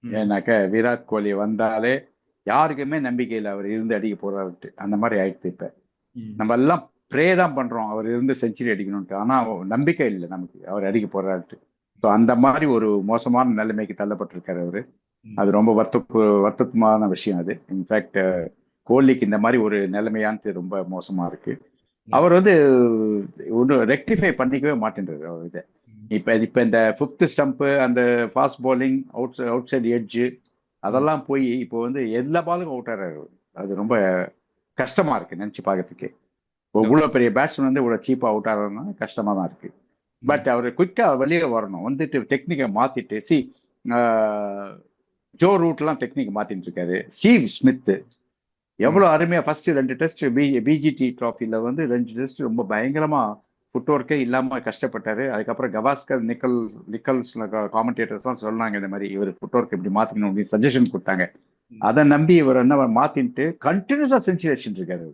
ம். ஏன்னாக்க விராட் கோலி வந்தாலே யாருக்குமே நம்பிக்கை இல்லை அவர் இருந்து அடிக்க போறாருட்டு. அந்த மாதிரி ஆயிடுச்சு இப்ப. ம். நம்ம எல்லாம் ப்ரே தான் பண்றோம் அவர் இருந்து செஞ்சுரி அடிக்கணும்ட்டு. ஆனா நம்பிக்கை இல்லை நமக்கு அவர் அடிக்க போறாருட்டு. ஸோ அந்த மாதிரி ஒரு மோசமான நிலைமைக்கு தள்ளப்பட்டிருக்காரு அவரு. ம். அது ரொம்ப வருத்தமான விஷயம் அது. இன்ஃபேக்ட் கோலிக்கு இந்த மாதிரி ஒரு நிலைமையானது ரொம்ப மோசமா இருக்கு. ம். அவர் வந்து ஒன்றும் ரெக்டிஃபை பண்ணிக்கவே மாட்டேன்றாரு அவர் இதை. ம். இப்ப இந்த ஃபிஃப்த் ஸ்டம்ப், அந்த fast bowling, out side edge, ம். அதெல்லாம் போய் இப்போ வந்து எல்லா பாலுக்கும் அவுட் ஆறாரு. அது ரொம்ப கஷ்டமா இருக்கு நினைச்சு பார்க்கறதுக்கு. ஓகே. இவ்வளவு பெரிய பேட்ஸ்மேன் வந்து இவ்வளவு சீப்பா அவுட் ஆகிறதுனா கஷ்டமா தான் இருக்கு. ம். பட் அவர் குயிக்கா வெளியே வரணும், வந்துட்டு டெக்னிக்கை மாத்திட்டு. ஜோ ரூட்லாம் டெக்னிக் மாத்திட்டு இருக்காரு. ஸ்டீவ் ஸ்மித் ம். எவ்வளவு அருமையா ஃபர்ஸ்ட் 2 டெஸ்ட் பிஜிடி டிராஃபில வந்து 2 டெஸ்ட் ரொம்ப பயங்கரமா ஃபுட் ஒர்க்கே இல்லாம கஷ்டப்பட்டாரு. அதுக்கப்புறம் கவாஸ்கர், நிக்கல்ஸ் காமெண்டேட்டர்ஸ் எல்லாம் சொன்னாங்க இந்த மாதிரி இவர் ஃபுட் ஒர்க் இப்படி மாத்திக்கணும் அப்படின்னு சஜஷன் கொடுத்தாங்க. ம். அதை நம்பி இவர் என்ன மாத்தின்ட்டு கண்டினியூஸா செஞ்சுரி அடிச்சுட்டு இருக்காரு.